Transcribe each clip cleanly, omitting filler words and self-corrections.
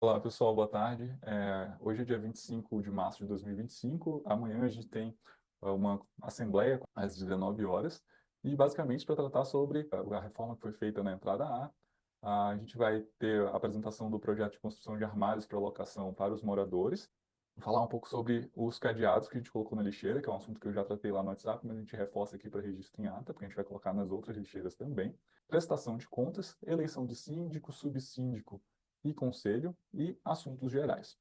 Olá, pessoal, boa tarde. Hoje é dia 25 de março de 2025. Amanhã a gente tem uma assembleia às 19 horas e basicamente para tratar sobre a reforma que foi feita na entrada A gente vai ter a apresentação do projeto de construção de armários para locação para os moradores, falar um pouco sobre os cadeados que a gente colocou na lixeira, que é um assunto que eu já tratei lá no WhatsApp, mas a gente reforça aqui para registro em ata, porque a gente vai colocar nas outras lixeiras também. Prestação de contas, eleição de síndico, subsíndico e conselho e assuntos gerais.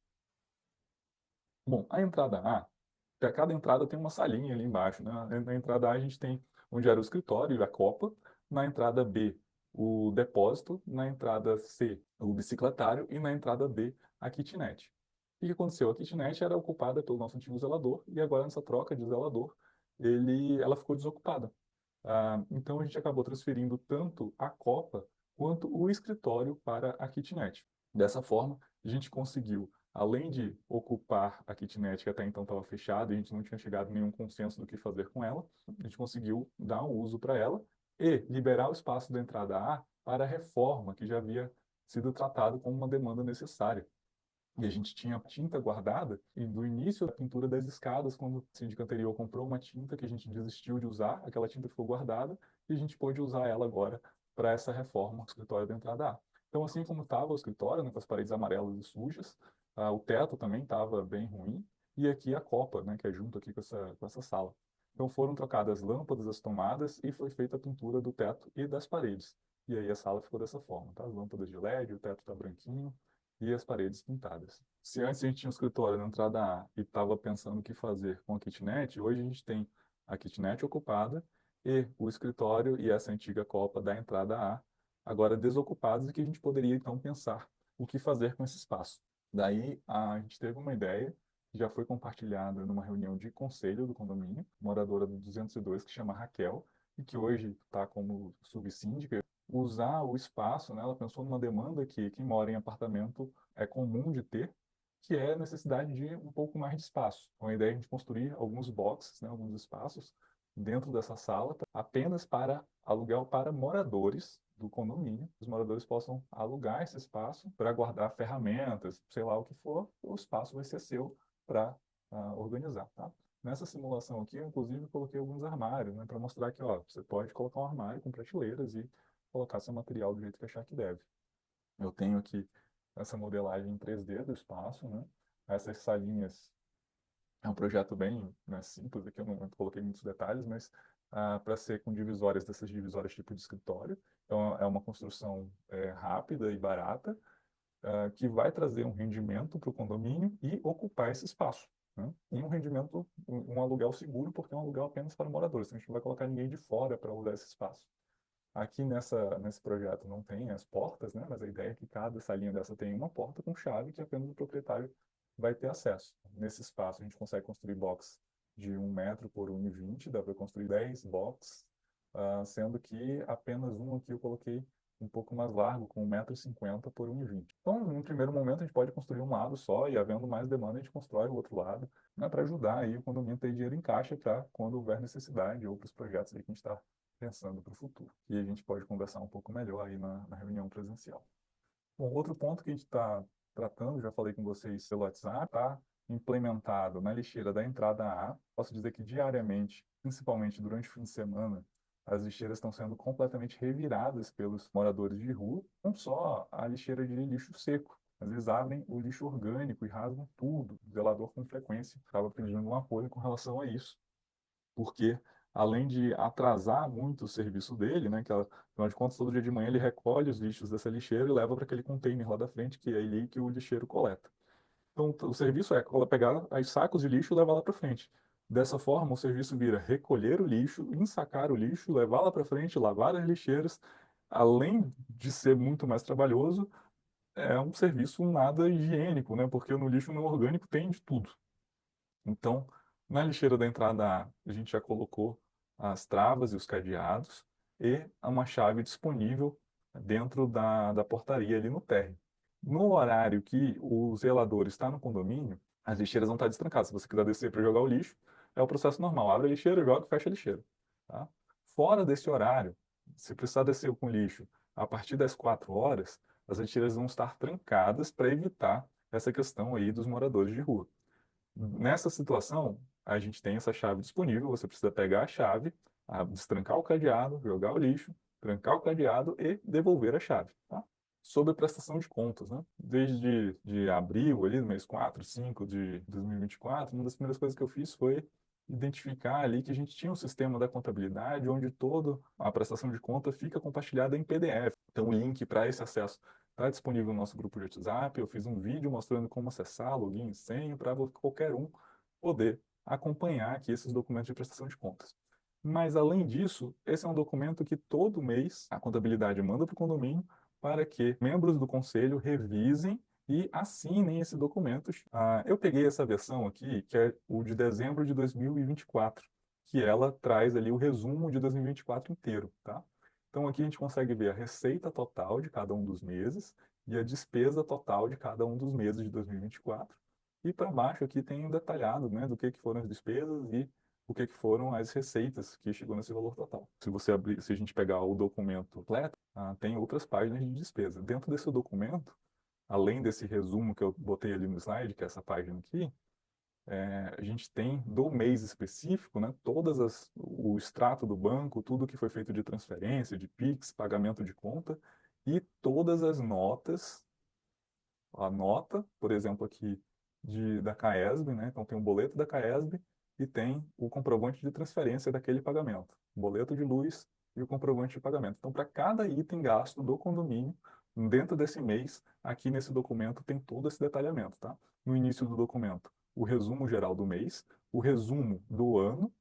Bom, a entrada A, cada entrada tem uma salinha ali embaixo, né? Na entrada A a gente tem onde era o escritório e a copa, na entrada B o depósito, na entrada C o bicicletário e na entrada D a kitnet. O que aconteceu? A kitnet era ocupada pelo nosso antigo zelador e agora nessa troca de zelador ela ficou desocupada. Então a gente acabou transferindo tanto a copa quanto o escritório para a kitnet. Dessa forma, a gente conseguiu, além de ocupar a kitnet que até então estava fechada e a gente não tinha chegado a nenhum consenso do que fazer com ela, a gente conseguiu dar um uso para ela e liberar o espaço da entrada A para a reforma que já havia sido tratado como uma demanda necessária. E a gente tinha tinta guardada, e do início da pintura das escadas, quando o síndico anterior comprou uma tinta que a gente desistiu de usar, aquela tinta ficou guardada, e a gente pôde usar ela agora para essa reforma do escritório da entrada A. Então, assim como estava o escritório, né, com as paredes amarelas e sujas, o teto também estava bem ruim, e aqui a copa, né, que é junto aqui com essa sala. Então foram trocadas as lâmpadas, as tomadas, e foi feita a pintura do teto e das paredes. E aí a sala ficou dessa forma, tá? As lâmpadas de LED, o teto está branquinho, e as paredes pintadas. Se antes a gente tinha um escritório na entrada A e estava pensando o que fazer com a kitnet, hoje a gente tem a kitnet ocupada e o escritório e essa antiga copa da entrada A agora desocupados e que a gente poderia então pensar o que fazer com esse espaço. Daí a gente teve uma ideia, que já foi compartilhada numa reunião de conselho do condomínio, moradora do 202 que chama Raquel e que hoje está como subsíndica usar o espaço, né? Ela pensou numa demanda que quem mora em apartamento é comum de ter, que é a necessidade de um pouco mais de espaço. Com a ideia de a gente construir alguns boxes, né? Alguns espaços dentro dessa sala, apenas para aluguel para moradores do condomínio. Os moradores possam alugar esse espaço para guardar ferramentas, sei lá o que for, o espaço vai ser seu para organizar, tá? Nessa simulação aqui, eu, inclusive, coloquei alguns armários, né, para mostrar que, ó, você pode colocar um armário com prateleiras e colocar seu material do jeito que achar que deve. Eu tenho aqui essa modelagem em 3D do espaço, né? Essas salinhas é um projeto bem, né, simples, aqui eu não coloquei muitos detalhes, mas para ser com divisórias, dessas divisórias tipo de escritório. Então é uma construção rápida e barata, que vai trazer um rendimento para o condomínio e ocupar esse espaço. Né? E um rendimento, um aluguel seguro, porque é um aluguel apenas para moradores. Então a gente não vai colocar ninguém de fora para usar esse espaço. Aqui nesse projeto não tem as portas, né? Mas a ideia é que cada salinha dessa tem uma porta com chave que apenas o proprietário vai ter acesso. Nesse espaço a gente consegue construir box de 1 metro por 1,20, dá para construir 10 box, sendo que apenas um aqui eu coloquei um pouco mais largo, com 1,50 m por 1,20 m. Então, no primeiro momento, a gente pode construir um lado só e, havendo mais demanda, a gente constrói o outro lado, né, para ajudar aí o condomínio a ter dinheiro em caixa para quando houver necessidade ou para os projetos aí que a gente está pensando para o futuro. E a gente pode conversar um pouco melhor aí na reunião presencial. Bom, outro ponto que a gente está tratando, já falei com vocês pelo WhatsApp, está implementado na lixeira da entrada A. Posso dizer que diariamente, principalmente durante o fim de semana, as lixeiras estão sendo completamente reviradas pelos moradores de rua, não só a lixeira de lixo seco. Às vezes abrem o lixo orgânico e rasgam tudo. O zelador, com frequência, estava pedindo um apoio com relação a isso, porque além de atrasar muito o serviço dele, né, que afinal de contas todo dia de manhã ele recolhe os lixos dessa lixeira e leva para aquele container lá da frente, que é ali que o lixeiro coleta. Então o serviço é pegar os sacos de lixo e levar lá para frente. Dessa forma, o serviço vira recolher o lixo, ensacar o lixo, levar lá para frente, lavar as lixeiras. Além de ser muito mais trabalhoso, é um serviço nada higiênico, né? Porque no lixo não orgânico tem de tudo. Então, na lixeira da entrada A, a gente já colocou as travas e os cadeados e uma chave disponível dentro da portaria ali no térreo. No horário que o zelador está no condomínio, as lixeiras vão estar destrancadas. Se você quiser descer para jogar o lixo, é o processo normal. Abre a lixeira, joga e fecha a lixeira. Tá? Fora desse horário, se precisar descer com lixo a partir das 4 horas, as lixeiras vão estar trancadas para evitar essa questão aí dos moradores de rua. Nessa situação, a gente tem essa chave disponível, você precisa pegar a chave, destrancar o cadeado, jogar o lixo, trancar o cadeado e devolver a chave, tá? Sobre prestação de contas, né? Desde de abril, ali, no mês 4, 5 de 2024, uma das primeiras coisas que eu fiz foi identificar ali que a gente tinha um sistema da contabilidade onde toda a prestação de conta fica compartilhada em PDF. Então, o link para esse acesso está disponível no nosso grupo de WhatsApp. Eu fiz um vídeo mostrando como acessar, login e senha, para qualquer um poder acompanhar aqui esses documentos de prestação de contas. Mas, além disso, esse é um documento que todo mês a contabilidade manda para o condomínio para que membros do conselho revisem e assinem esse documento. Eu peguei essa versão aqui, que é o de dezembro de 2024, que ela traz ali o resumo de 2024 inteiro, tá? Então aqui a gente consegue ver a receita total de cada um dos meses e a despesa total de cada um dos meses de 2024. E para baixo aqui tem um detalhado, né, do que foram as despesas e o que foram as receitas que chegou nesse valor total. Se você abrir, se a gente pegar o documento completo, tem outras páginas de despesa. Dentro desse documento, além desse resumo que eu botei ali no slide, que é essa página aqui, a gente tem do mês específico, né, o extrato do banco, tudo que foi feito de transferência, de Pix, pagamento de conta, e todas as notas, a nota, por exemplo, aqui da CAESB, né, então tem o boleto da CAESB e tem o comprovante de transferência daquele pagamento, o boleto de luz e o comprovante de pagamento. Então, para cada item gasto do condomínio, dentro desse mês, aqui nesse documento tem todo esse detalhamento, tá? No início do documento, o resumo geral do mês, o resumo do ano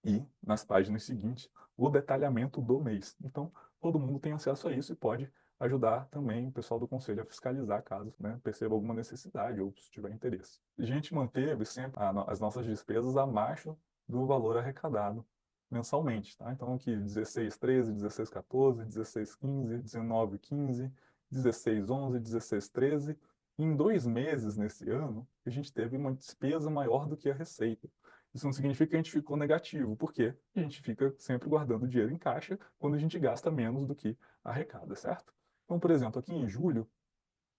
e, nas páginas seguintes, o detalhamento do mês. Então, todo mundo tem acesso a isso e pode ajudar também o pessoal do conselho a fiscalizar caso, né, perceba alguma necessidade ou se tiver interesse. A gente manteve sempre as nossas despesas abaixo do valor arrecadado mensalmente, tá? Então, aqui 16,13, 16,14, 16,15, 19,15, 16,11, 16,13. Em 2 meses nesse ano, a gente teve uma despesa maior do que a receita. Isso não significa que a gente ficou negativo, porque a gente fica sempre guardando dinheiro em caixa quando a gente gasta menos do que arrecada, certo? Então, por exemplo, aqui em julho,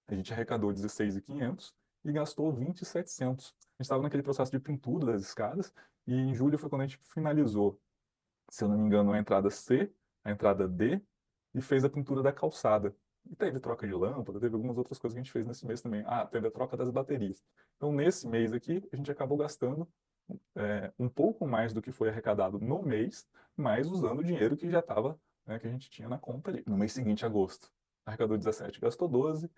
a gente arrecadou 16.500 e gastou 20.700. A gente estava naquele processo de pintura das escadas e em julho foi quando a gente finalizou, se eu não me engano, a entrada C, a entrada D e fez a pintura da calçada. E teve troca de lâmpada, teve algumas outras coisas que a gente fez nesse mês também. Teve a troca das baterias. Então, nesse mês aqui, a gente acabou gastando um pouco mais do que foi arrecadado no mês, mas usando o dinheiro que já estava, né, que a gente tinha na conta ali. No mês seguinte, agosto, arrecadou 17, gastou 12.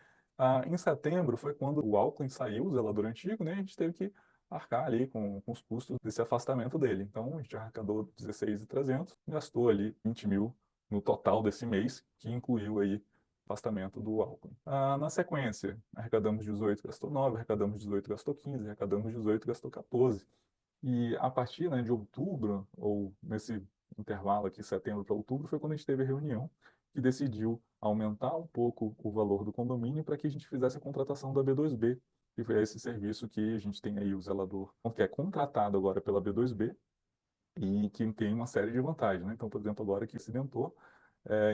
Em setembro foi quando o Alckmin saiu, o zelador antigo, né, a gente teve que arcar ali com os custos desse afastamento dele. Então, a gente arrecadou 16.300, gastou ali 20 mil no total desse mês, que incluiu aí afastamento do Alckmin. Na sequência, arrecadamos 18, gastou 9, arrecadamos 18, gastou 15, arrecadamos 18, gastou 14. E a partir, né, de outubro, ou nesse intervalo aqui, setembro para outubro, foi quando a gente teve a reunião que decidiu aumentar um pouco o valor do condomínio para que a gente fizesse a contratação da B2B, que foi esse serviço que a gente tem aí, o zelador, que é contratado agora pela B2B e que tem uma série de vantagens, né? Então, por exemplo, agora que acidentou,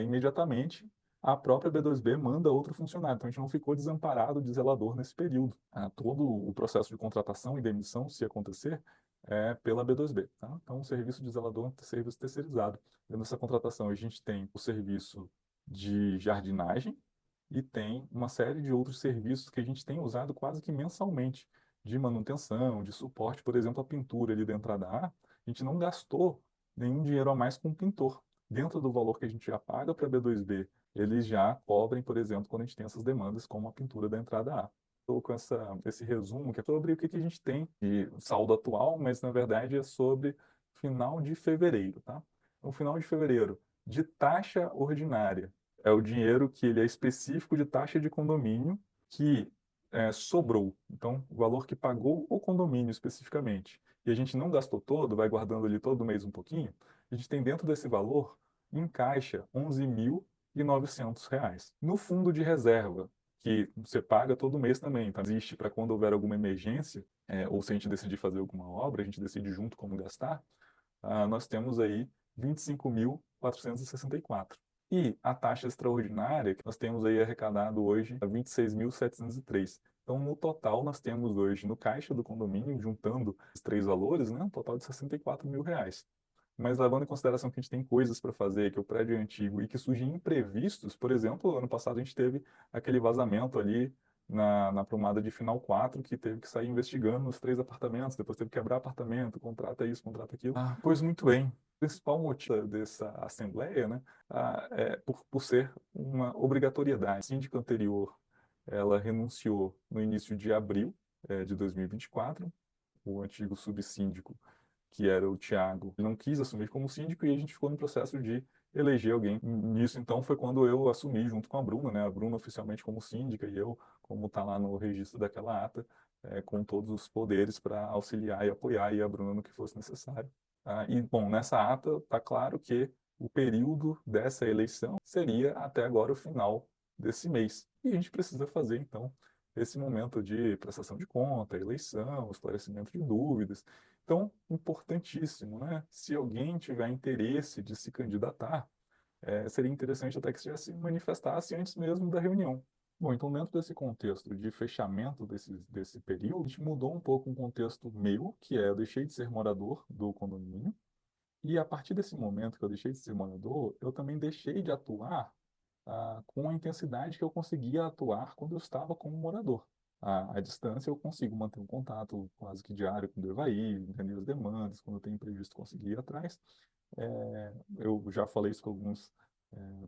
imediatamente a própria B2B manda outro funcionário. Então, a gente não ficou desamparado de zelador nesse período. Todo o processo de contratação e demissão, se acontecer, é pela B2B. Tá? Então, o serviço de zelador é um serviço terceirizado. Dentro dessa contratação, a gente tem o serviço de jardinagem e tem uma série de outros serviços que a gente tem usado quase que mensalmente, de manutenção, de suporte, por exemplo, a pintura ali da entrada A. A gente não gastou nenhum dinheiro a mais com o pintor. Dentro do valor que a gente já paga para a B2B, eles já cobrem, por exemplo, quando a gente tem essas demandas, como a pintura da entrada A. Estou com esse resumo que é sobre o que a gente tem de saldo atual, mas na verdade é sobre final de fevereiro, tá? No final de fevereiro, de taxa ordinária, é o dinheiro que ele é específico de taxa de condomínio que sobrou. Então, o valor que pagou o condomínio especificamente. E a gente não gastou todo, vai guardando ali todo mês um pouquinho. A gente tem dentro desse valor, em caixa, R$ 11.900. No fundo de reserva, que você paga todo mês também, tá? Existe para quando houver alguma emergência, ou se a gente decidir fazer alguma obra, a gente decide junto como gastar, nós temos aí 25.464. E a taxa extraordinária, que nós temos aí arrecadado hoje, é 26.703. Então, no total, nós temos hoje no caixa do condomínio, juntando os três valores, né, um total de R$ 64.000. Mas levando em consideração que a gente tem coisas para fazer, que o prédio é antigo e que surgem imprevistos, por exemplo, ano passado a gente teve aquele vazamento ali na prumada de Final 4 que teve que sair investigando os três apartamentos, depois teve que quebrar apartamento, contrata isso, contrata aquilo. Pois muito bem. O principal motivo dessa assembleia, né, é por ser uma obrigatoriedade. A síndica anterior, ela renunciou no início de abril, de 2024, o antigo subsíndico, que era o Thiago, não quis assumir como síndico e a gente ficou no processo de eleger alguém. Nisso, então, foi quando eu assumi junto com a Bruna, né? A Bruna oficialmente como síndica e eu, como está lá no registro daquela ata, com todos os poderes para auxiliar e apoiar e a Bruna no que fosse necessário. E, bom, nessa ata está claro que o período dessa eleição seria até agora o final desse mês. E a gente precisa fazer, então, esse momento de prestação de conta, eleição, esclarecimento de dúvidas. Então, importantíssimo, né? Se alguém tiver interesse de se candidatar, seria interessante até que já se manifestasse antes mesmo da reunião. Bom, então dentro desse contexto de fechamento desse período, a gente mudou um pouco um contexto meu, que é eu deixei de ser morador do condomínio, e a partir desse momento que eu deixei de ser morador, eu também deixei de atuar com a intensidade que eu conseguia atuar quando eu estava como morador. À distância, eu consigo manter um contato quase que diário com o Devaí, entender as demandas, quando eu tenho imprevisto, conseguir ir atrás. Eu já falei isso com alguns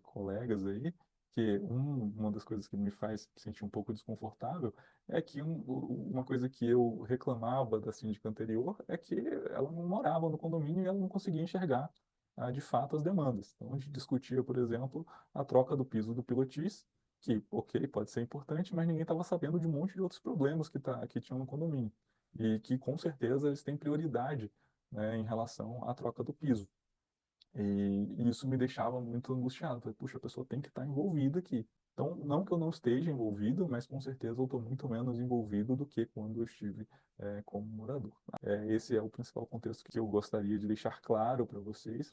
colegas aí, que uma das coisas que me faz sentir um pouco desconfortável é que uma coisa que eu reclamava da síndica anterior é que ela não morava no condomínio e ela não conseguia enxergar de fato as demandas. Então a gente discutia, por exemplo, a troca do piso do pilotis, que, ok, pode ser importante, mas ninguém estava sabendo de um monte de outros problemas que tinham no condomínio. E que com certeza eles têm prioridade, né, em relação à troca do piso. E isso me deixava muito angustiado. Falei, puxa, a pessoa tem que estar envolvida aqui. Então, não que eu não esteja envolvido, mas com certeza eu estou muito menos envolvido do que quando eu estive como morador. Esse é o principal contexto que eu gostaria de deixar claro para vocês.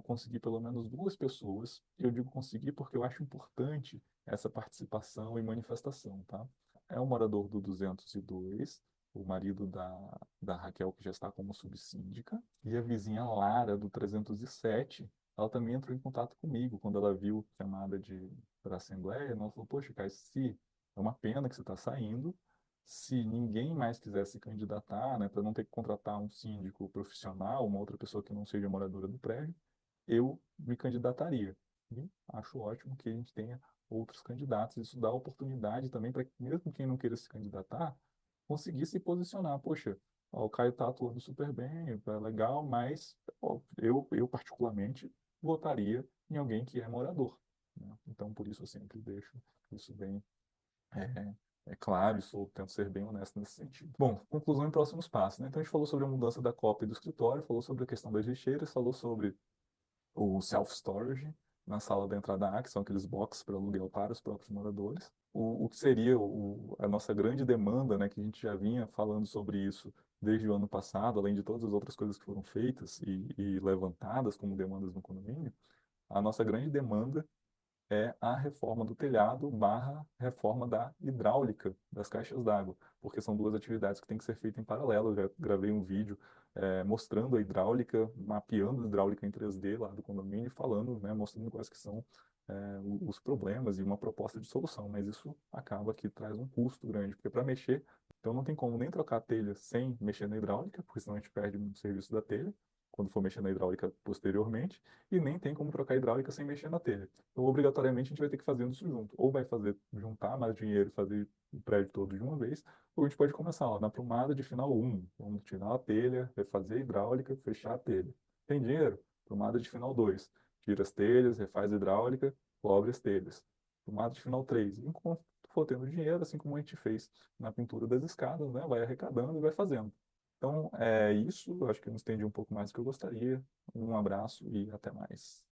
Conseguir pelo menos duas pessoas. Eu digo conseguir porque eu acho importante essa participação e manifestação, tá? É um morador do 202, o marido da Raquel, que já está como subsíndica, e a vizinha Lara, do 307, ela também entrou em contato comigo quando ela viu a chamada para a Assembleia. Ela falou, poxa, Caio, se é uma pena que você está saindo, se ninguém mais quiser se candidatar, né, para não ter que contratar um síndico profissional, uma outra pessoa que não seja moradora do prédio, eu me candidataria. E acho ótimo que a gente tenha outros candidatos. Isso dá oportunidade também para que, mesmo quem não queira se candidatar, conseguir se posicionar. Poxa, ó, o Caio está atuando super bem, é legal, mas ó, eu particularmente votaria em alguém que é morador, né? Então, por isso eu sempre deixo isso bem é, claro, tento ser bem honesto nesse sentido. Bom, conclusão e próximos passos, né? Então, a gente falou sobre a mudança da copa e do escritório, falou sobre a questão das lixeiras, falou sobre o self-storage na sala da entrada A, que são aqueles boxes para aluguel para os próprios moradores. O que seria a nossa grande demanda, né, que a gente já vinha falando sobre isso desde o ano passado, além de todas as outras coisas que foram feitas e levantadas como demandas no condomínio, a nossa grande demanda é a reforma do telhado barra reforma da hidráulica das caixas d'água, porque são duas atividades que têm que ser feitas em paralelo. Eu já gravei um vídeo mostrando a hidráulica, mapeando a hidráulica em 3D lá do condomínio e falando, né, mostrando quais que são os problemas e uma proposta de solução, mas isso acaba que traz um custo grande, porque para mexer, então não tem como nem trocar a telha sem mexer na hidráulica, porque senão a gente perde muito serviço da telha, quando for mexer na hidráulica posteriormente, e nem tem como trocar a hidráulica sem mexer na telha. Então, obrigatoriamente, a gente vai ter que fazer isso junto. Ou vai fazer, juntar mais dinheiro e fazer o prédio todo de uma vez, ou a gente pode começar ó, na prumada de final 1. Vamos tirar a telha, refazer a hidráulica, fechar a telha. Tem dinheiro? Prumada de final 2. Tira as telhas, refaz a hidráulica, cobre as telhas. Prumada de final 3. Enquanto for tendo dinheiro, assim como a gente fez na pintura das escadas, né? Vai arrecadando e vai fazendo. Então, é isso. Eu acho que eu me estendi um pouco mais do que eu gostaria. Um abraço e até mais.